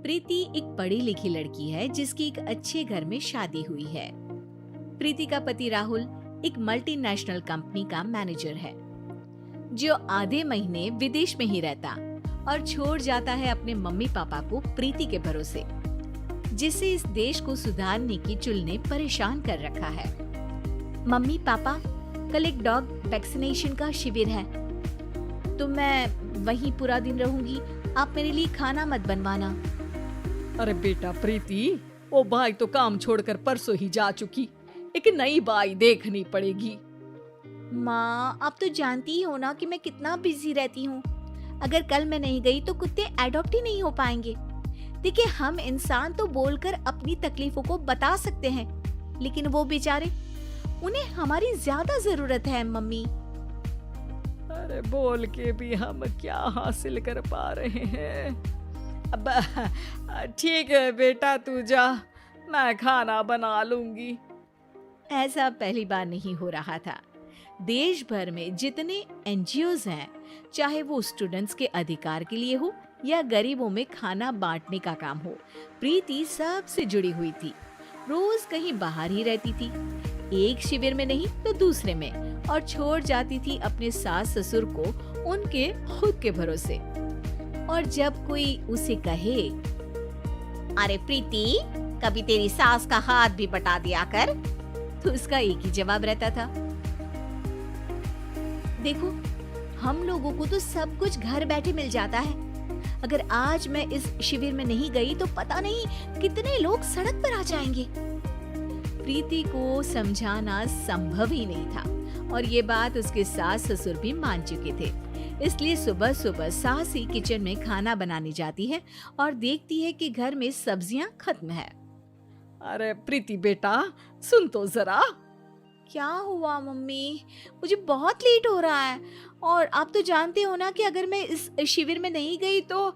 प्रीति एक पढ़ी लिखी लड़की है जिसकी एक अच्छे घर में शादी हुई है। प्रीति का पति राहुल एक मल्टीनेशनल कंपनी का मैनेजर है जो आधे महीने विदेश में ही रहता और छोड़ जाता है अपने मम्मी पापा को प्रीति के भरोसे, जिससे इस देश को सुधारने की चुल ने परेशान कर रखा है। मम्मी पापा, कल एक डॉग वैक्सीनेशन का शिविर है तो मैं वहीं पूरा दिन रहूंगी। आप मेरे लिए खाना मत बनवाना। अरे बेटा प्रीति, वो बाई तो काम छोड़कर परसों ही जा चुकी, एक नई बाई देखनी पड़ेगी। माँ, आप तो जानती ही हो ना कि मैं कितना बिजी रहती हूँ। अगर कल मैं नहीं गई तो कुत्ते एडॉप्ट ही नहीं हो पाएंगे। देखिए, हम इंसान तो बोलकर अपनी तकलीफों को बता सकते हैं, लेकिन वो बेचारे, उन्हें हमारी ज्यादा जरूरत है मम्मी। अरे बोल के भी हम क्या हासिल कर पा रहे हैं। अब ठीक है बेटा, तू जा, मैं खाना बना लूंगी। ऐसा पहली बार नहीं हो रहा था। देश भर में जितने एनजीओज हैं, चाहे वो स्टूडेंट्स के अधिकार के लिए हो या गरीबों में खाना बांटने का काम हो, प्रीति सबसे जुड़ी हुई थी। रोज कहीं बाहर ही रहती थी, एक शिविर में नहीं तो दूसरे में, और छोड़ जाती थी अपने सास ससुर को उनके खुद के भरोसे। और जब कोई उसे कहे, अरे प्रीति, कभी तेरी सास का हाथ भी बटा दिया कर, तो उसका एक ही जवाब रहता था, देखो, हम लोगों को तो सब कुछ घर बैठे मिल जाता है। अगर आज मैं इस शिविर में नहीं गई तो पता नहीं कितने लोग सड़क पर आ जाएंगे। प्रीति को समझाना संभव ही नहीं था और ये बात उसके सास ससुर भी मान चुके थे। इसलिए सुबह सुबह सास ही किचन में खाना बनाने जाती है और देखती है कि घर में सब्जियां खत्म है। अरे प्रीति बेटा, सुन तो जरा। क्या हुआ मम्मी? मुझे बहुत लेट हो रहा है और आप तो जानते हो ना कि अगर मैं इस शिविर में नहीं गई तो।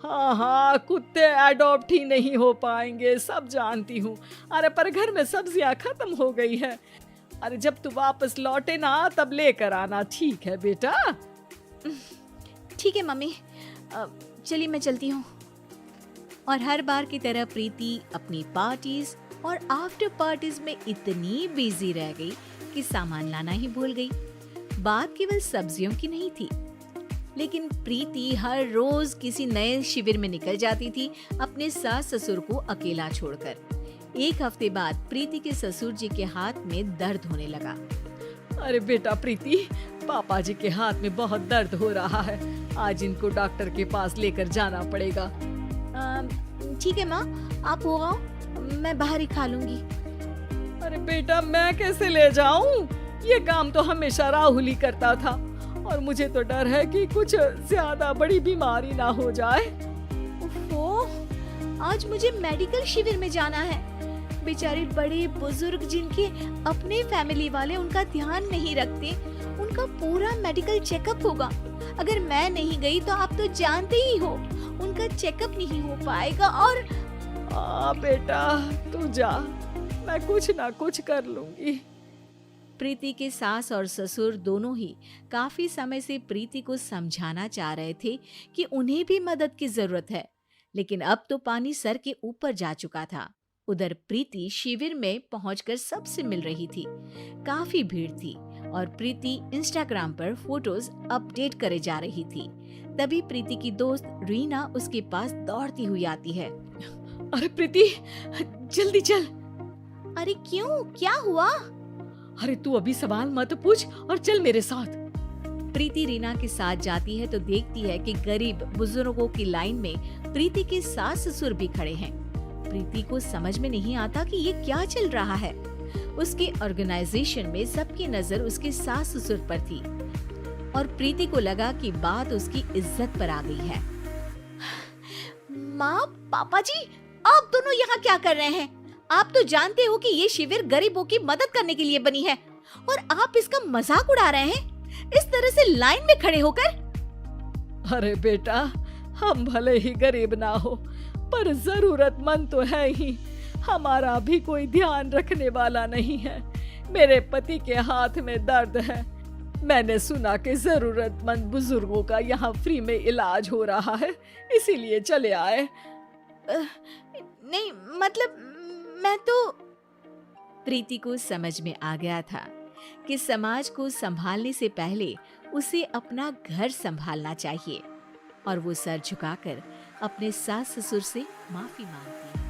हाँ, कुत्ते एडॉप्ट ही नहीं हो पाएंगे, सब जानती हूँ। अरे पर घर में सब्जियां खत्म हो गई है। अरे जब तू वापस लौटे ना तब लेकर आना, ठीक है बेटा? ठीक है मम्मी, चलिए मैं चलती हूँ। और हर बार की तरह प्रीति अपनी पार्टीज और आफ्टर पार्टीज में इतनी बिजी रह गई कि सामान लाना ही भूल गई। बात केवल सब्जियों की नहीं थी, लेकिन प्रीति हर रोज किसी नए शिविर में निकल जाती थी अपने सास ससुर को अकेला छोड़कर। एक हफ्ते बाद प्रीति के ससुर जी के हाथ में दर्द होने लगा। अरे बेटा प्रीति, पापा जी के हाथ में बहुत दर्द हो रहा है, आज इनको डॉक्टर के पास लेकर जाना पड़ेगा। ठीक है माँ, आप हो आओ, मैं बाहर ही खा लूंगी। अरे बेटा, मैं कैसे ले जाऊं? ये काम तो हमेशा राहुल ही करता था और मुझे तो डर है कि कुछ ज्यादा बड़ी बीमारी ना हो जाए। ओफो, आज मुझे मेडिकल शिविर में जाना है। बेचारे बड़े बुजुर्ग जिनके अपने फैमिली वाले उनका ध्यान नहीं रखते, उनका पूरा मेडिकल चेकअप होगा। अगर मैं नहीं गई तो आप तो जानते ही हो, उनका चेकअप नहीं हो पाएगा। और बेटा तू जा, मैं कुछ ना कुछ कर लूंगी। प्रीति के सास और ससुर दोनों ही काफी समय से प्रीति को समझाना चाह रहे थे कि उन्हें भी मदद की जरूरत है, लेकिन अब तो पानी सर के ऊपर जा चुका था। उधर प्रीति शिविर में पहुंचकर सबसे मिल रही थी। काफी भीड़ थी और प्रीति इंस्टाग्राम पर फोटोज अपडेट करे जा रही थी। तभी प्रीति की दोस्त रीना उसके पास दौड़ती हुई आती है। अरे प्रीति, जल्दी चल। अरे क्यों, क्या हुआ? अरे तू अभी सवाल मत पूछ और चल मेरे साथ। प्रीति रीना के साथ जाती है तो देखती है कि गरीब बुजुर्गों की लाइन में प्रीति के सास ससुर भी खड़े हैं। प्रीति को समझ में नहीं आता कि ये क्या चल रहा है। उसके ऑर्गेनाइजेशन में सबकी नजर उसके सास ससुर पर थी और प्रीति को लगा कि बात उसकी इज्जत पर आ गई है। माँ, पापा जी, आप दोनों यहाँ क्या कर रहे हैं? आप तो जानते हो कि ये शिविर गरीबों की मदद करने के लिए बनी है और आप इसका मजाक उड़ा रहे हैं इस तरह से लाइन में खड़े होकर। अरे बेटा, हम भले ही गरीब ना हो पर जरूरतमंद तो है ही। हमारा भी कोई ध्यान रखने वाला नहीं है। मेरे पति के हाथ में दर्द है, मैंने सुना कि जरूरतमंद बुजुर्गों का यहाँ फ्री में इलाज हो रहा है, इसीलिए चले आए। नहीं, मतलब मैं तो। प्रीति को समझ में आ गया था कि समाज को संभालने से पहले उसे अपना घर संभालना चाहिए, और वो सर झुकाकर अपने सास ससुर से माफी मांगती है।